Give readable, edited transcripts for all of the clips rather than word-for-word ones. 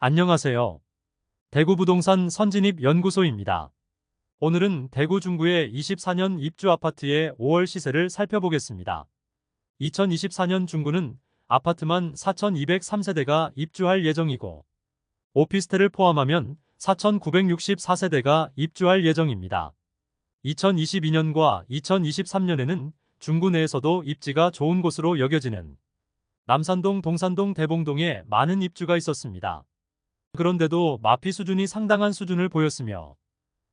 안녕하세요. 대구 부동산 선진입 연구소입니다. 오늘은 대구 중구의 24년 입주 아파트의 5월 시세를 살펴보겠습니다. 2024년 중구는 아파트만 4,203세대가 입주할 예정이고 오피스텔을 포함하면 4,964세대가 입주할 예정입니다. 2022년과 2023년에는 중구 내에서도 입지가 좋은 곳으로 여겨지는 남산동, 동산동, 대봉동에 많은 입주가 있었습니다. 그런데도 마피 수준이 상당한 수준을 보였으며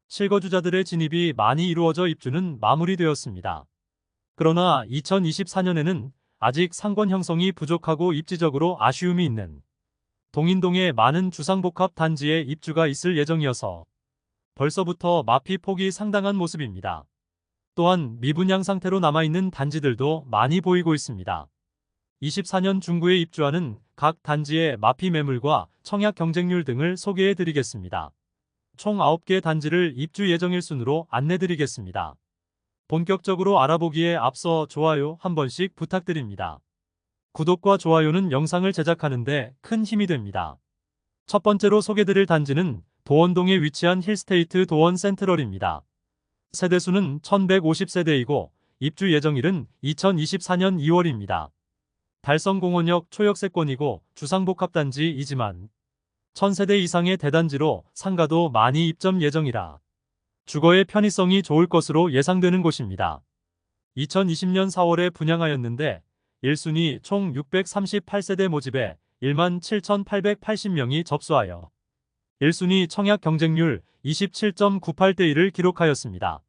실거주자들의 진입이 많이 이루어져 입주는 마무리되었습니다. 그러나 2024년에는 아직 상권 형성이 부족하고 입지적으로 아쉬움이 있는 동인동의 많은 주상복합 단지에 입주가 있을 예정이어서 벌써부터 마피 폭이 상당한 모습입니다. 또한 미분양 상태로 남아있는 단지들도 많이 보이고 있습니다. 24년 중구에 입주하는 각 단지의 마피 매물과 청약 경쟁률 등을 소개해 드리겠습니다. 총 9개 단지를 입주 예정일 순으로 안내 드리겠습니다. 본격적으로 알아보기에 앞서 좋아요 한 번씩 부탁드립니다. 구독과 좋아요는 영상을 제작하는데 큰 힘이 됩니다. 첫 번째로 소개드릴 단지는 도원동에 위치한 힐스테이트 도원 센트럴입니다. 세대수는 1150세대이고 입주 예정일은 2024년 2월입니다. 달성공원역 초역세권이고 주상복합단지이지만 1000세대 이상의 대단지로 상가도 많이 입점 예정이라 주거의 편의성이 좋을 것으로 예상되는 곳입니다. 2020년 4월에 분양하였는데 1순위 총 638세대 모집에 17,880명이 접수하여 1순위 청약 경쟁률 27.98대 1을 기록하였습니다.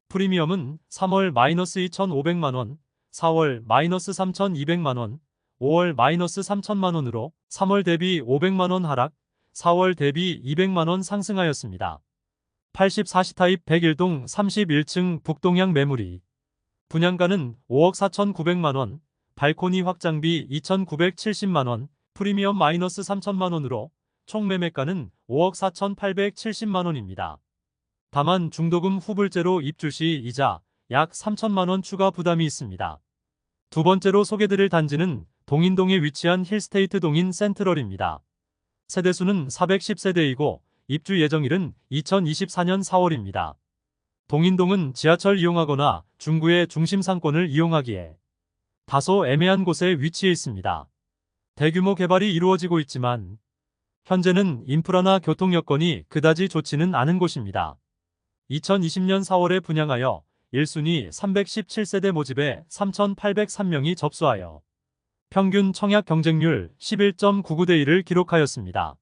프리미엄은 3월 -2,500만원, 4월 -3,200만원, 5월 -3,000만원으로 3월 대비 500만원 하락, 4월 대비 200만원 상승하였습니다. 84시 타입 101동 31층 북동향 매물이 분양가는 5억 4,900만원, 발코니 확장비 2,970만원, 프리미엄 -3,000만원으로 총 매매가는 5억 4,870만원입니다. 다만 중도금 후불제로 입주 시 이자 약 3천만원 추가 부담이 있습니다. 두 번째로 소개드릴 단지는 동인동에 위치한 힐스테이트 동인 센트럴입니다. 세대수는 410세대이고 입주 예정일은 2024년 4월입니다. 동인동은 지하철 이용하거나 중구의 중심 상권을 이용하기에 다소 애매한 곳에 위치해 있습니다. 대규모 개발이 이루어지고 있지만 현재는 인프라나 교통 여건이 그다지 좋지는 않은 곳입니다. 2020년 4월에 분양하여 1순위 317세대 모집에 3,803명이 접수하여 평균 청약 경쟁률 11.99대 1을 기록하였습니다.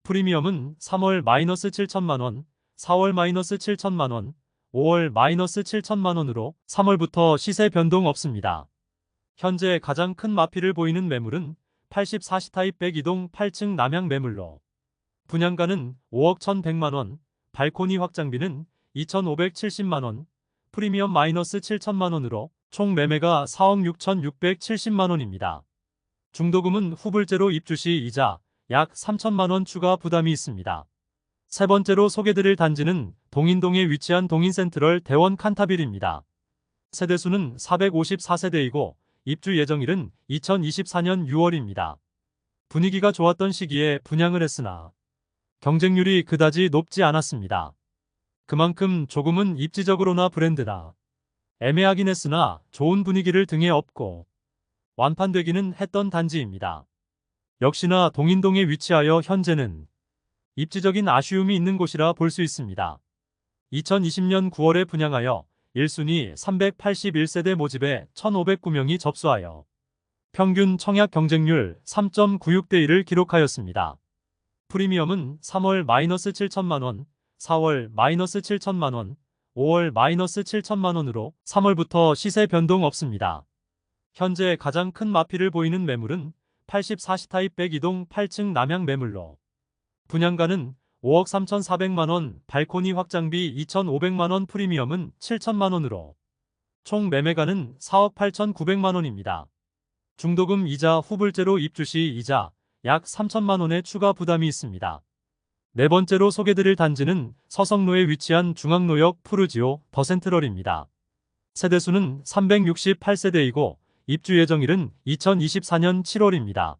프리미엄은 3월 -7천만원, 4월 -7천만원, 5월 -7천만원으로 3월부터 시세 변동 없습니다. 현재 가장 큰 마피를 보이는 매물은 84시 타입 102동 8층 남향 매물로 분양가는 5억 1,100만원, 발코니 확장비는 2,570만원, 프리미엄 -7천만원으로 총 매매가 4억 6,670만원입니다. 중도금은 후불제로 입주 시 이자 약 3천만원 추가 부담이 있습니다. 세 번째로 소개드릴 단지는 동인동에 위치한 동인센트럴 대원 칸타빌입니다. 세대수는 454세대이고 입주 예정일은 2024년 6월입니다. 분위기가 좋았던 시기에 분양을 했으나 경쟁률이 그다지 높지 않았습니다. 그만큼 조금은 입지적으로나 브랜드나 애매하긴 했으나 좋은 분위기를 등에 업고 완판되기는 했던 단지입니다. 역시나 동인동에 위치하여 현재는 입지적인 아쉬움이 있는 곳이라 볼 수 있습니다. 2020년 9월에 분양하여 1순위 381세대 모집에 1,509명이 접수하여 평균 청약 경쟁률 3.96대 1을 기록하였습니다. 프리미엄은 3월 -7천만원, 4월 -7천만원, 5월 -7천만원으로 3월부터 시세 변동 없습니다. 현재 가장 큰 마피를 보이는 매물은 84시 타입 102동 8층 남향 매물로 분양가는 5억 3,400만원, 발코니 확장비 2,500만원, 프리미엄은 7천만원으로 총 매매가는 4억 8,900만원입니다. 중도금 이자 후불제로 입주 시 이자 약 3천만원의 추가 부담이 있습니다. 네 번째로 소개드릴 단지는 서성로에 위치한 중앙로역 푸르지오 더센트럴입니다. 세대수는 368세대이고 입주 예정일은 2024년 7월입니다.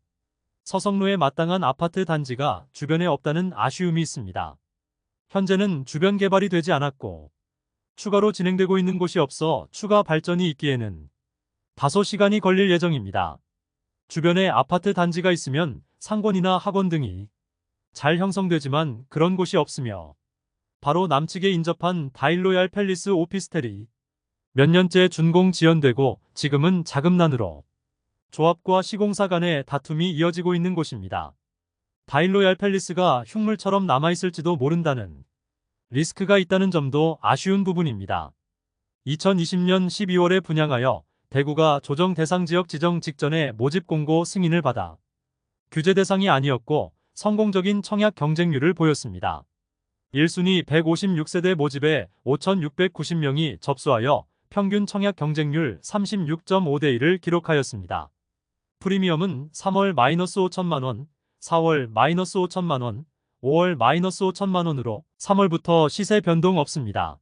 서성로에 마땅한 아파트 단지가 주변에 없다는 아쉬움이 있습니다. 현재는 주변 개발이 되지 않았고 추가로 진행되고 있는 곳이 없어 추가 발전이 있기에는 다소 시간이 걸릴 예정입니다. 주변에 아파트 단지가 있으면 상권이나 학원 등이 잘 형성되지만 그런 곳이 없으며 바로 남측에 인접한 다일로얄 팰리스 오피스텔이 몇 년째 준공 지연되고 지금은 자금난으로 조합과 시공사 간의 다툼이 이어지고 있는 곳입니다. 다일로얄 팰리스가 흉물처럼 남아있을지도 모른다는 리스크가 있다는 점도 아쉬운 부분입니다. 2020년 12월에 분양하여 대구가 조정 대상 지역 지정 직전에 모집 공고 승인을 받아 규제 대상이 아니었고 성공적인 청약 경쟁률을 보였습니다. 1순위 156세대 모집에 5,690명이 접수하여 평균 청약 경쟁률 36.5대 1을 기록하였습니다. 프리미엄은 3월 -5천만원, 4월 -5천만원, 5월 -5천만원으로 3월부터 시세 변동 없습니다.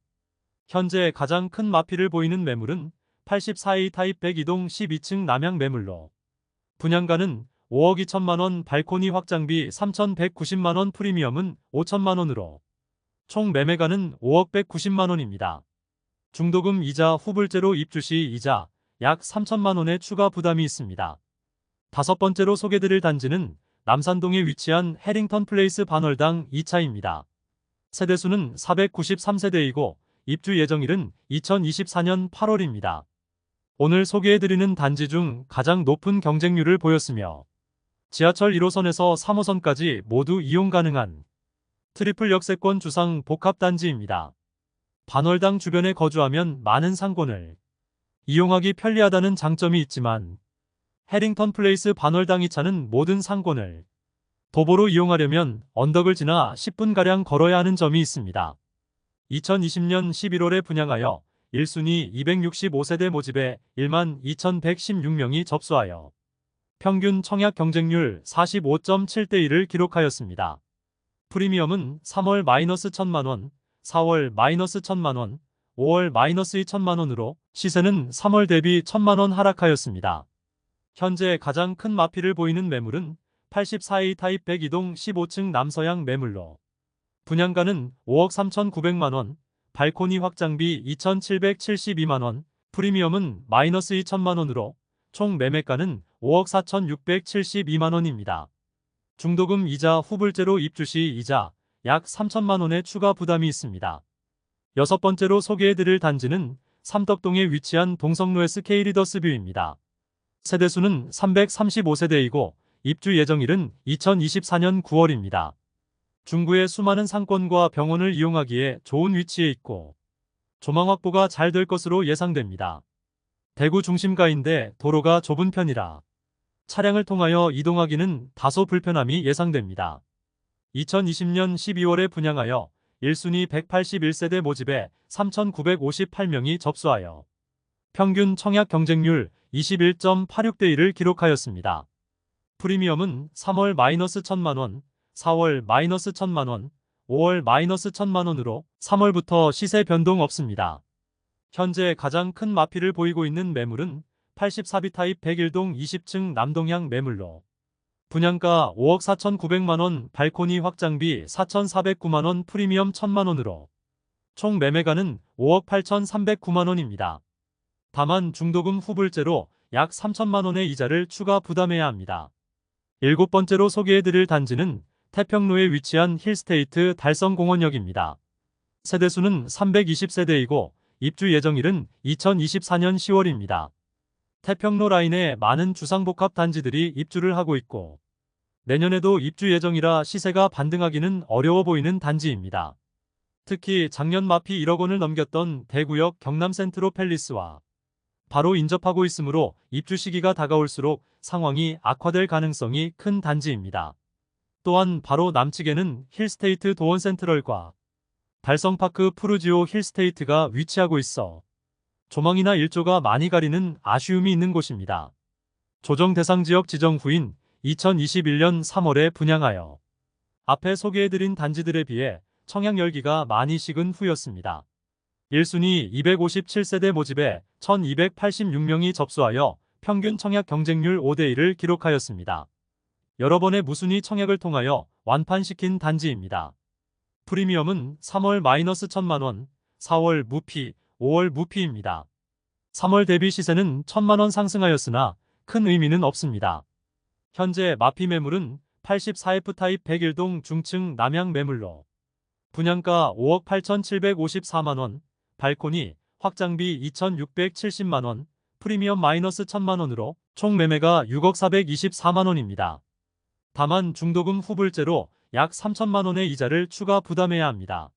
현재 가장 큰 마피를 보이는 매물은 84A 타입 102동 12층 남향 매물로 분양가는 5억 2천만원, 발코니 확장비 3,190만원, 프리미엄은 5천만원으로 총 매매가는 5억 190만원입니다. 중도금 이자 후불제로 입주 시 이자 약 3천만원의 추가 부담이 있습니다. 다섯 번째로 소개드릴 단지는 남산동에 위치한 해링턴 플레이스 반월당 2차입니다. 세대수는 493세대이고 입주 예정일은 2024년 8월입니다. 오늘 소개해드리는 단지 중 가장 높은 경쟁률을 보였으며 지하철 1호선에서 3호선까지 모두 이용 가능한 트리플 역세권 주상 복합단지입니다. 반월당 주변에 거주하면 많은 상권을 이용하기 편리하다는 장점이 있지만 해링턴 플레이스 반월당 2차는 모든 상권을 도보로 이용하려면 언덕을 지나 10분가량 걸어야 하는 점이 있습니다. 2020년 11월에 분양하여 1순위 265세대 모집에 12,116명이 접수하여 평균 청약 경쟁률 45.7대 1을 기록하였습니다. 프리미엄은 3월 -1,000만원, 4월 -1,000만원, 5월 -2천만원으로 시세는 3월 대비 1,000만원 하락하였습니다. 현재 가장 큰 마피를 보이는 매물은 84A 타입 102동 15층 남서향 매물로 분양가는 5억 3,900만원, 발코니 확장비 2,772만원, 프리미엄은 -2천만원으로 총 매매가는 5억 4,672만원입니다. 중도금 이자 후불제로 입주 시 이자 약 3천만원의 추가 부담이 있습니다. 여섯 번째로 소개해드릴 단지는 삼덕동에 위치한 동성로 SK 리더스뷰입니다. 세대수는 335세대이고 입주 예정일은 2024년 9월입니다. 중구의 수많은 상권과 병원을 이용하기에 좋은 위치에 있고 조망 확보가 잘 될 것으로 예상됩니다. 대구 중심가인데 도로가 좁은 편이라 차량을 통하여 이동하기는 다소 불편함이 예상됩니다. 2020년 12월에 분양하여 1순위 181세대 모집에 3,958명이 접수하여 평균 청약 경쟁률 21.86대 1을 기록하였습니다. 프리미엄은 3월 -1,000만원, 4월 -1,000만원, 5월 -1,000만원으로 3월부터 시세 변동 없습니다. 현재 가장 큰 마피를 보이고 있는 매물은 84B 타입 101동 20층 남동향 매물로 분양가 5억 4,900만원, 발코니 확장비 4,409만원, 프리미엄 1,000만원으로 총 매매가는 5억 8,309만원입니다. 다만 중도금 후불제로 약 3천만원의 이자를 추가 부담해야 합니다. 일곱 번째로 소개해드릴 단지는 태평로에 위치한 힐스테이트 달성공원역입니다. 세대수는 320세대이고 입주 예정일은 2024년 10월입니다. 태평로 라인에 많은 주상복합 단지들이 입주를 하고 있고 내년에도 입주 예정이라 시세가 반등하기는 어려워 보이는 단지입니다. 특히 작년 마피 1억 원을 넘겼던 대구역 경남센트로 팰리스와 바로 인접하고 있으므로 입주 시기가 다가올수록 상황이 악화될 가능성이 큰 단지입니다. 또한 바로 남측에는 힐스테이트 도원센트럴과 달성파크 푸르지오 힐스테이트가 위치하고 있어 조망이나 일조가 많이 가리는 아쉬움이 있는 곳입니다. 조정 대상 지역 지정 후인 2021년 3월에 분양하여 앞에 소개해드린 단지들에 비해 청약 열기가 많이 식은 후였습니다. 1순위 257세대 모집에 1,286명이 접수하여 평균 청약 경쟁률 5대 1을 기록하였습니다. 여러 번의 무순위 청약을 통하여 완판시킨 단지입니다. 프리미엄은 3월 마이너스 1,000만원, 4월 무피, 5월 무피입니다. 3월 대비 시세는 1,000만원 상승하였으나 큰 의미는 없습니다. 현재 마피 매물은 84F 타입 101동 중층 남향 매물로 분양가 5억 8,754만원, 발코니, 확장비 2,670만원, 프리미엄 마이너스 1,000만원으로 총 매매가 6억 424만원입니다. 다만 중도금 후불제로 약 3천만원의 이자를 추가 부담해야 합니다.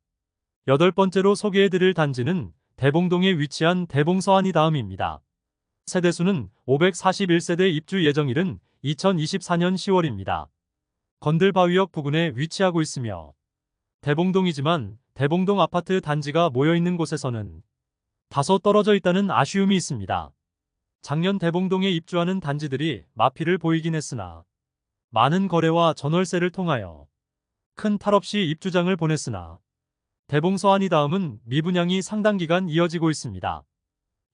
여덟 번째로 소개해드릴 단지는 대봉동에 위치한 대봉서안이 다음입니다. 세대수는 541세대 입주 예정일은 2024년 10월입니다. 건들바위역 부근에 위치하고 있으며 대봉동이지만 대봉동 아파트 단지가 모여있는 곳에서는 다소 떨어져 있다는 아쉬움이 있습니다. 작년 대봉동에 입주하는 단지들이 마피를 보이긴 했으나 많은 거래와 전월세를 통하여 큰 탈 없이 입주장을 보냈으나 대봉서안이 다음은 미분양이 상당 기간 이어지고 있습니다.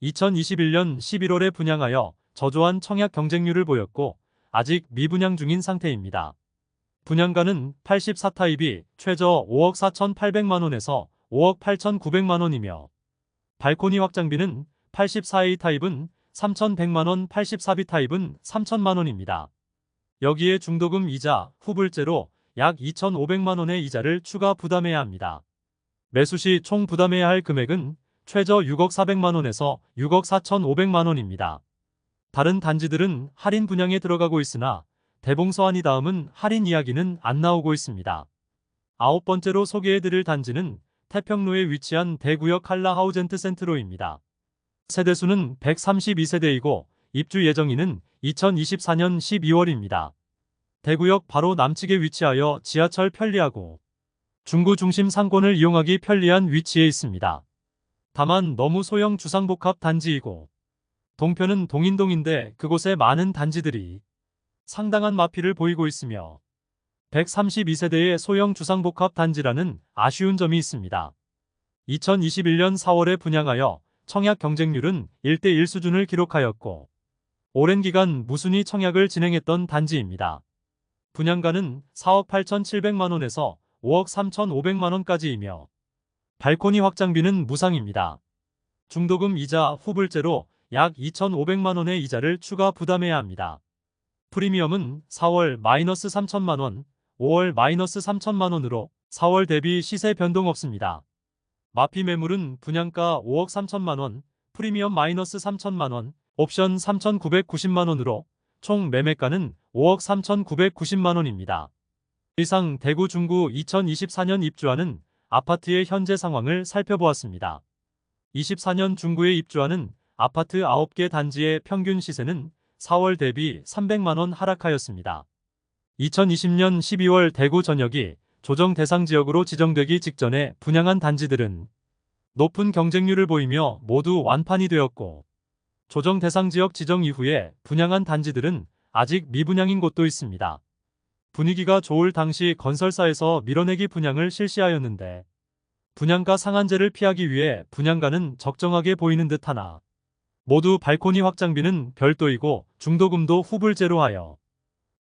2021년 11월에 분양하여 저조한 청약 경쟁률을 보였고 아직 미분양 중인 상태입니다. 분양가는 84타입이 최저 5억 4,800만원에서 5억 8,900만원이며 발코니 확장비는 84A 타입은 3,100만원, 84B 타입은 3,000만원입니다. 여기에 중도금 이자, 후불제로 약 2,500만원의 이자를 추가 부담해야 합니다. 매수 시 총 부담해야 할 금액은 최저 6억 400만원에서 6억 4,500만원입니다. 다른 단지들은 할인 분양에 들어가고 있으나 대봉서안이 다음은 할인 이야기는 안 나오고 있습니다. 아홉 번째로 소개해드릴 단지는 태평로에 위치한 대구역 한라하우젠트 센트로입니다. 세대수는 132세대이고 입주 예정일은 2024년 12월입니다. 대구역 바로 남측에 위치하여 지하철 편리하고 중구 중심 상권을 이용하기 편리한 위치에 있습니다. 다만 너무 소형 주상복합 단지이고 동편은 동인동인데 그곳에 많은 단지들이 상당한 마피를 보이고 있으며 132세대의 소형 주상복합 단지라는 아쉬운 점이 있습니다. 2021년 4월에 분양하여 청약 경쟁률은 1대1 수준을 기록하였고 오랜 기간 무순위 청약을 진행했던 단지입니다. 분양가는 4억 8,700만원에서 5억 3,500만원까지이며 발코니 확장비는 무상입니다. 중도금 이자 후불제로 약 2,500만원의 이자를 추가 부담해야 합니다. 프리미엄은 4월 마이너스 3천만원, 5월 마이너스 3천만원으로 4월 대비 시세 변동 없습니다. 마피 매물은 분양가 5억 3천만원, 프리미엄 마이너스 3천만원, 옵션 3,990만원으로 총 매매가는 5억 3,990만원입니다. 이상 대구 중구 2024년 입주하는 아파트의 현재 상황을 살펴보았습니다. 24년 중구에 입주하는 아파트 9개 단지의 평균 시세는 4월 대비 300만원 하락하였습니다. 2020년 12월 대구 전역이 조정 대상 지역으로 지정되기 직전에 분양한 단지들은 높은 경쟁률을 보이며 모두 완판이 되었고 조정 대상 지역 지정 이후에 분양한 단지들은 아직 미분양인 곳도 있습니다. 분위기가 좋을 당시 건설사에서 밀어내기 분양을 실시하였는데 분양가 상한제를 피하기 위해 분양가는 적정하게 보이는 듯하나 모두 발코니 확장비는 별도이고 중도금도 후불제로 하여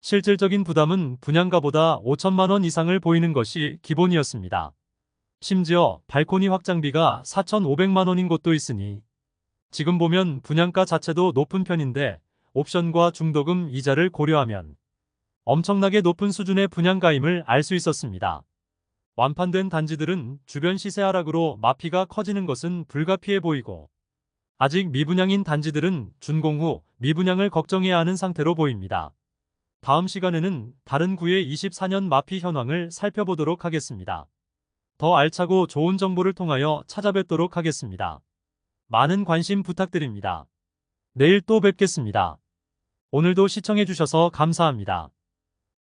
실질적인 부담은 분양가보다 5천만원 이상을 보이는 것이 기본이었습니다. 심지어 발코니 확장비가 4,500만원인 곳도 있으니 지금 보면 분양가 자체도 높은 편인데 옵션과 중도금 이자를 고려하면 엄청나게 높은 수준의 분양가임을 알 수 있었습니다. 완판된 단지들은 주변 시세 하락으로 마피가 커지는 것은 불가피해 보이고 아직 미분양인 단지들은 준공 후 미분양을 걱정해야 하는 상태로 보입니다. 다음 시간에는 다른 구의 24년 마피 현황을 살펴보도록 하겠습니다. 더 알차고 좋은 정보를 통하여 찾아뵙도록 하겠습니다. 많은 관심 부탁드립니다. 내일 또 뵙겠습니다. 오늘도 시청해주셔서 감사합니다.